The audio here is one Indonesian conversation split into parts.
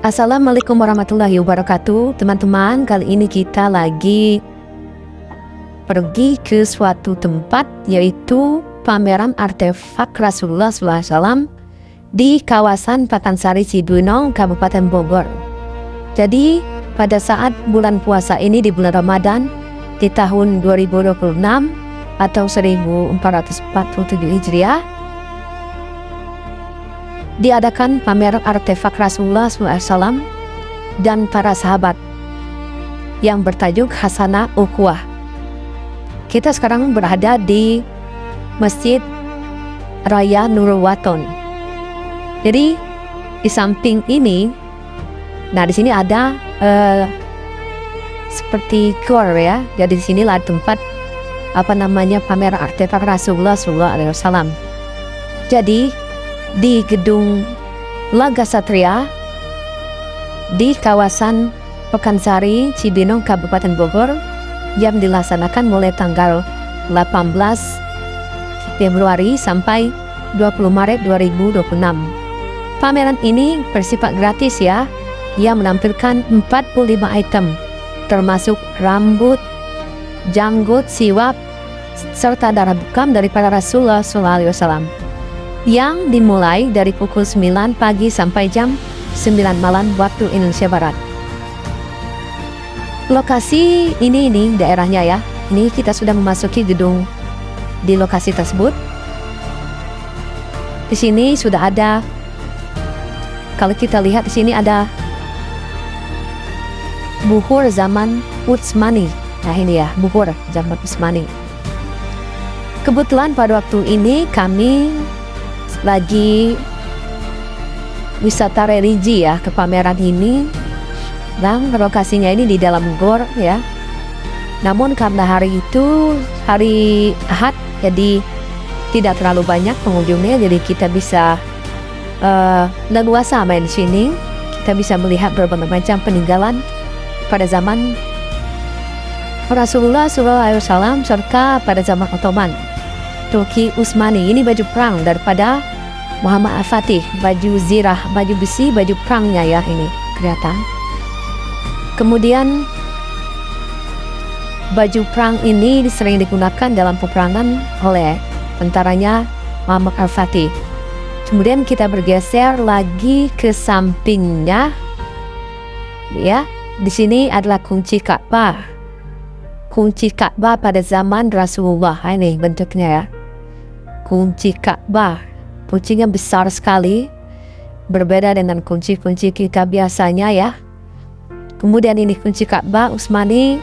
Assalamualaikum warahmatullahi wabarakatuh. Teman-teman, kali ini kita lagi pergi ke suatu tempat, yaitu pameran artefak Rasulullah SAW di kawasan Pakansari Cibinong, Kabupaten Bogor. Jadi pada saat bulan puasa ini, di bulan Ramadan di tahun 2026 atau 1447 Hijriah, diadakan pameran artefak Rasulullah SAW dan para sahabat yang bertajuk Hasanah Ukhuwah. Kita sekarang berada di Masjid Raya Nurul Waton. Jadi di samping ini, nah di sini ada seperti gor ya. Jadi di sinilah tempat pameran artefak Rasulullah SAW. Jadi di gedung Laga Satria di kawasan Pekansari Cibinong, Kabupaten Bogor, yang dilaksanakan mulai tanggal 18 Februari sampai 20 Maret 2026. Pameran ini bersifat gratis ya. Ia menampilkan 45 item termasuk rambut, janggut, siwak, serta darah bekam daripada Rasulullah SAW, yang dimulai dari pukul 9 pagi sampai jam 9 malam waktu Indonesia Barat. Lokasi ini daerahnya ya. Ini kita sudah memasuki gedung di lokasi tersebut. Di sini sudah ada, kalau kita lihat di sini ada buhur zaman Utsmani. Nah ini ya, buhur zaman Utsmani. Kebetulan pada waktu ini kami lagi wisata religi ya ke pameran ini, dan lokasinya ini di dalam gor ya. Namun karena hari itu hari Ahad, jadi tidak terlalu banyak pengunjungnya, jadi kita bisa leluasa main di sini. Kita bisa melihat berbagai macam peninggalan pada zaman Rasulullah SAW serta pada zaman Ottoman, Turki Utsmani. Ini baju perang daripada Muhammad Al-Fatih, baju zirah, baju besi, baju perangnya ya, ini kelihatan. Kemudian baju perang ini sering digunakan dalam peperangan oleh tentaranya Muhammad Al-Fatih. Kemudian kita bergeser lagi ke sampingnya ya. Di sini adalah kunci Ka'bah. Kunci Ka'bah pada zaman Rasulullah, ini bentuknya ya. Kunci Ka'bah. Kuncinya besar sekali, berbeda dengan kunci-kunci kita biasanya ya. Kemudian ini kunci Ka'bah Utsmani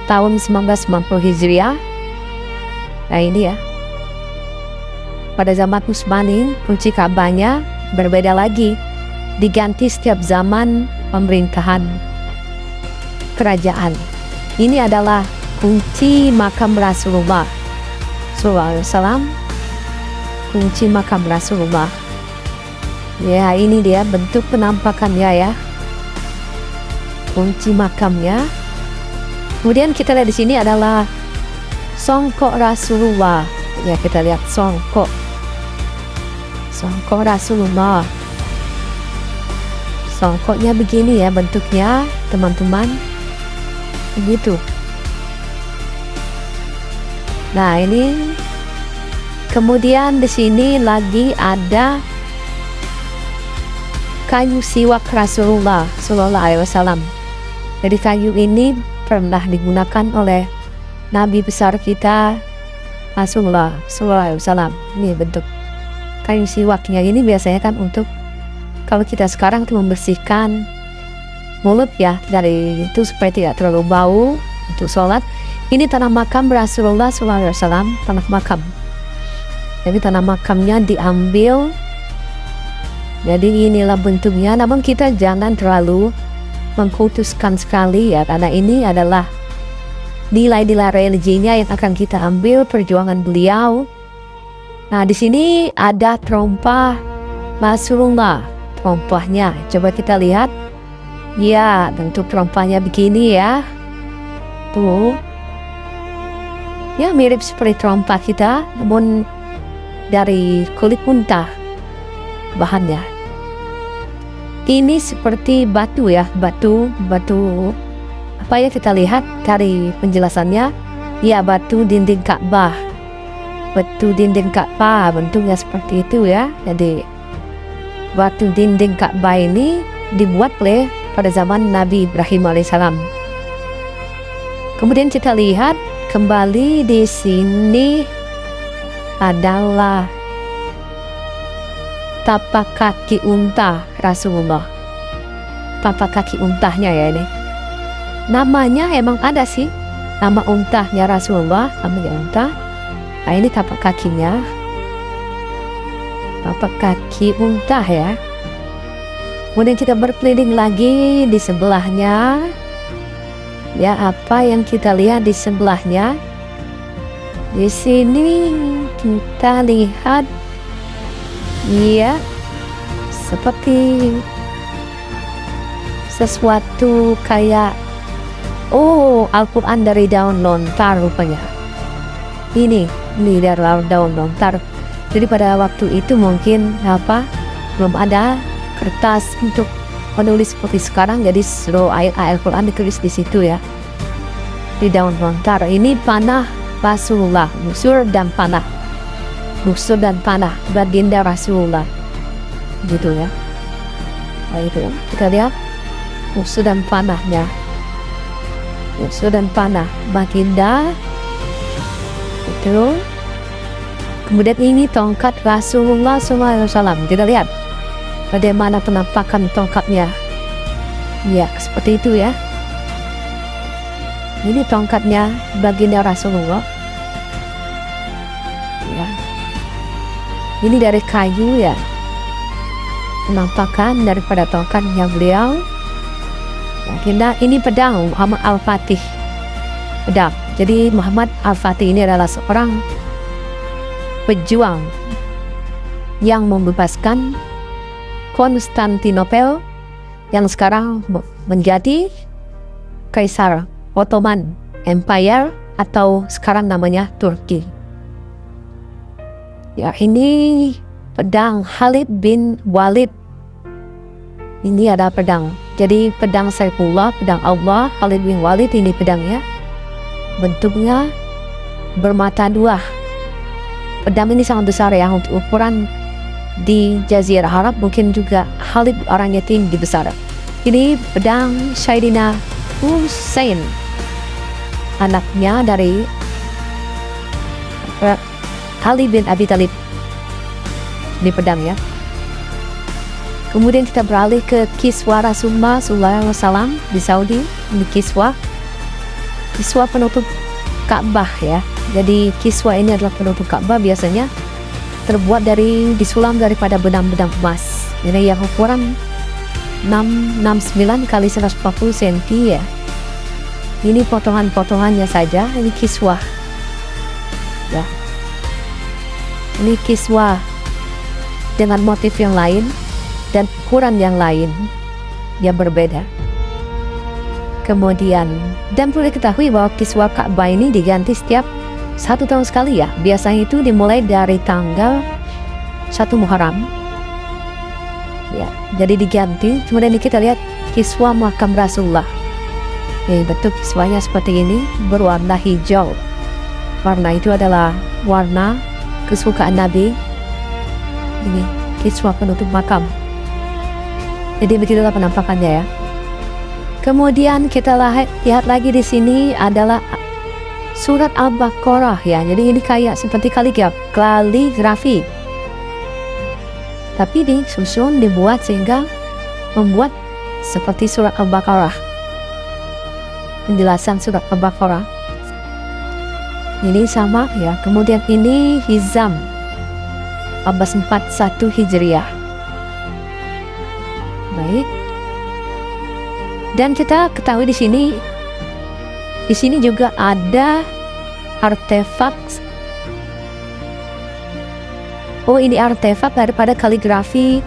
tahun 1990 Hijriah. Nah ini ya, pada zaman Utsmani kunci Ka'bahnya berbeda lagi, diganti setiap zaman pemerintahan kerajaan. Ini adalah kunci makam Rasulullah SAW. Kunci makam Rasulullah ya, ini dia bentuk penampakannya ya, kunci makamnya. Kemudian kita lihat di sini adalah songkok Rasulullah ya. Kita lihat songkok Rasulullah. Songkoknya begini ya bentuknya teman-teman, begitu. Nah ini, kemudian di sini lagi ada kayu siwak Rasulullah SAW. Jadi kayu ini pernah digunakan oleh Nabi besar kita Rasulullah SAW. Ini bentuk kayu siwaknya. Ini biasanya kan untuk, kalau kita sekarang itu membersihkan mulut ya, dari itu supaya tidak terlalu bau untuk sholat. Ini tanah makam Rasulullah SAW, tanah makam. Jadi tanah makamnya diambil. Jadi inilah bentuknya. Namun kita jangan terlalu mengkultuskan sekali ya, karena ini adalah nilai-nilai religinya yang akan kita ambil, perjuangan beliau. Nah di sini ada trompa Rasulullah, trompahnya. Coba kita lihat. Ya, bentuk trompahnya begini ya. Tuh. Ya mirip seperti trompa kita, namun dari kulit unta bahannya. Ini seperti batu ya, batu apa ya, kita lihat dari penjelasannya ya, batu dinding Ka'bah. Batu dinding Ka'bah bentuknya seperti itu ya. Jadi batu dinding Ka'bah ini dibuat oleh pada zaman Nabi Ibrahim alaihissalam. Kemudian kita lihat kembali di sini adalah tapak kaki unta Rasulullah. Tapak kaki untahnya ya ini. Namanya emang ada sih, nama untahnya Rasulullah, namanya unta. Nah, ini tapak kakinya. Tapak kaki unta ya. Kemudian kita berkeliling lagi di sebelahnya. Ya, apa yang kita lihat di sebelahnya? Di sini kita lihat ya, seperti sesuatu kayak Al-Quran dari daun lontar rupanya. Ini dari daun lontar. Jadi pada waktu itu mungkin belum ada kertas untuk menulis seperti sekarang, jadi seluruh ayat-ayat Al-Quran ditulis di situ ya, di daun lontar. Ini panah Rasulullah, busur dan panah baginda Rasulullah gitu ya. Nah, itu kita lihat busur dan panahnya, busur dan panah baginda itu. Kemudian ini tongkat Rasulullah SAW. Kita lihat bagaimana penampakan tongkatnya ya, seperti itu ya. Ini tongkatnya baginda Rasulullah ya. Ini dari kayu ya, penampakan daripada tongkatnya beliau. Baginda ini pedang Muhammad Al-Fatih, pedang. Jadi Muhammad Al-Fatih ini adalah seorang pejuang yang membebaskan Konstantinopel yang sekarang menjadi Kaisar Ottoman Empire atau sekarang namanya Turki. Ya, ini pedang Khalid bin Walid. Ini ada pedang. Jadi pedang Saifullah, pedang Allah, Khalid bin Walid ini pedangnya. Bentuknya bermata dua. Pedang ini sangat besar ya, untuk ukuran di Jazirah Arab mungkin juga Khalid orangnya tinggi besar. Ini pedang Sayyidina Husain, anaknya dari Ali bin Abi Thalib. Ini pedang ya. Kemudian kita beralih ke kiswa Rasulullah SAW di Saudi. Ini kiswa penutup Ka'bah ya. Jadi kiswa ini adalah penutup Ka'bah, biasanya terbuat disulam daripada benang-benang emas. Ini yang ukuran 669 kali 140 cm ya. Ini potongan-potongannya saja. Ini kiswa ya. Ini kiswa dengan motif yang lain dan ukuran yang lain yang berbeda. Kemudian, dan perlu diketahui bahwa kiswa Ka'bah ini diganti setiap 1 tahun sekali ya. Biasanya itu dimulai dari tanggal 1 Muharram ya, jadi diganti. Kemudian kita lihat kiswa makam Rasulullah ya, bentuk kiswanya seperti ini, berwarna hijau. Warna itu adalah warna kesukaan Nabi. Ini kiswa penutup makam. Jadi begitulah penampakannya ya. Kemudian kita lihat lagi di sini adalah surat Al-Baqarah ya. Jadi ini kayak seperti kaligrafi, tapi disusun, dibuat sehingga membuat seperti surat Al-Baqarah. Penjelasan surat Al-Baqarah ini sama ya. Kemudian ini Hizam 1441 Hijriah. Baik. Dan kita ketahui di sini juga ada artefak. Ini artefak daripada kaligrafi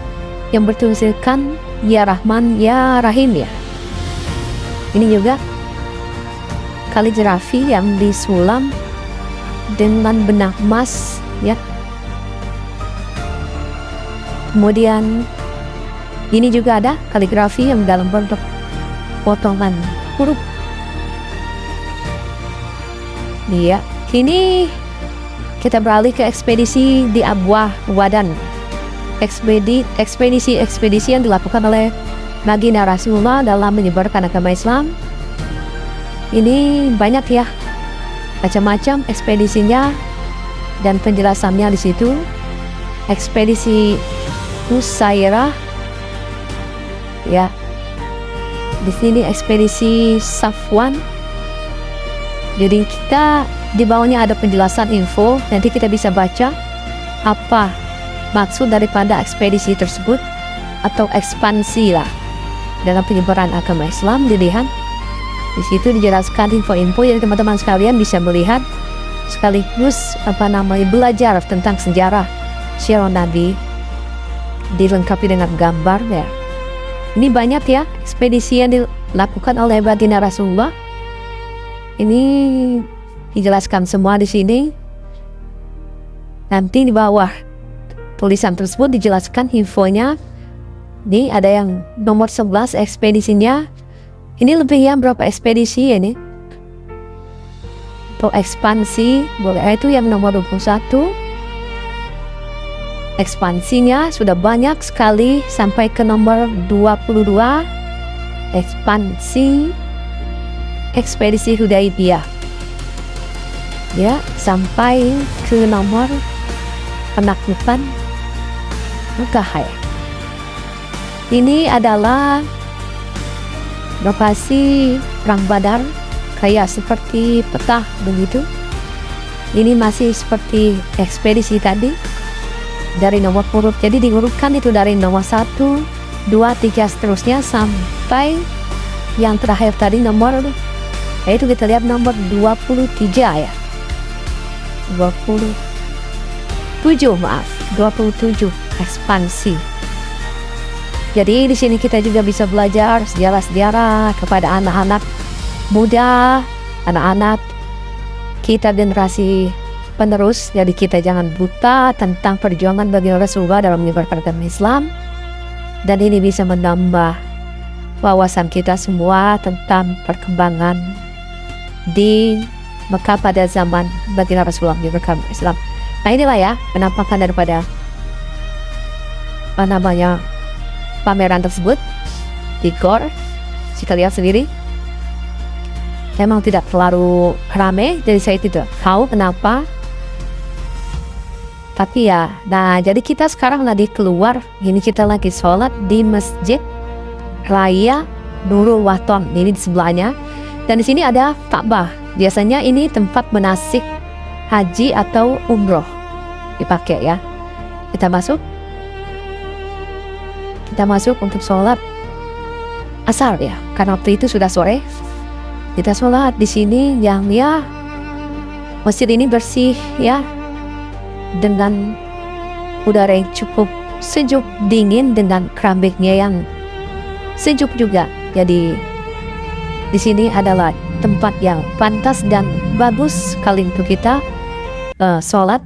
yang bertuliskan Ya Rahman Ya Rahim ya. Ini juga kaligrafi yang disulam dengan benang emas ya. Kemudian Ini juga ada kaligrafi yang dalam bentuk potongan huruf. Iya, kini kita beralih ke ekspedisi di Abwah Wadan. Ekspedisi yang dilakukan oleh baginda Rasulullah dalam menyebarkan agama Islam. Ini banyak ya, macam-macam ekspedisinya dan penjelasannya di situ. Ekspedisi Nusairah, ya. Di sini ekspedisi Safwan. Jadi kita di bawahnya ada penjelasan info. Nanti kita bisa baca apa maksud daripada ekspedisi tersebut atau ekspansi lah dalam penyebaran agama Islam. Dilihat di situ dijelaskan info-info yang teman-teman sekalian bisa melihat sekaligus belajar tentang sejarah Syiar Nabi dilengkapi dengan gambarnya. Ini banyak ya ekspedisi yang dilakukan oleh baginda Rasulullah. Ini dijelaskan semua di sini. Nanti di bawah tulisan tersebut dijelaskan infonya. Ini ada yang nomor 11 ekspedisinya. Ini lebih yang berapa ekspedisi ini? Untuk ekspansi boleh itu yang nomor 21. Ekspansinya sudah banyak sekali sampai ke nomor 22. Ekspansi ekspedisi Hudaibiyah, ya, sampai ke nomor penaklukan Mekah. Ini adalah lokasi perang Badar, kayak seperti peta begitu. Ini masih seperti ekspedisi tadi dari nomor urut. Jadi diurutkan itu dari nomor 1, 2, 3 seterusnya sampai yang terakhir tadi nomor, yaitu kita lihat nomor 23 ya. 27 ekspansi. Jadi di sini kita juga bisa belajar sejarah-sejarah kepada anak-anak muda, anak-anak kita generasi penerus. Jadi kita jangan buta tentang perjuangan bagi Rasulullah dalam menyebarkan agama Islam. Dan ini bisa menambah wawasan kita semua tentang perkembangan di Mekah pada zaman baginda Rasulullah menyebarkan Islam. Nah inilah ya penampakan daripada pameran tersebut di GOR. Jika lihat sendiri memang tidak terlalu ramai, jadi saya tidak tahu kenapa. Tapi ya, nah jadi kita sekarang lagi keluar. Ini kita lagi sholat di Masjid Raya Nurul Wathon. Ini di sebelahnya. Dan di sini ada Ka'bah. Biasanya ini tempat manasik haji atau umroh dipakai ya. Kita masuk untuk sholat asar ya. Karena waktu itu sudah sore. Kita sholat di sini yang ya, masjid ini bersih ya, dengan udara yang cukup sejuk, dingin, dengan keramiknya yang sejuk juga. Jadi di sini adalah tempat yang pantas dan bagus sekali untuk kita sholat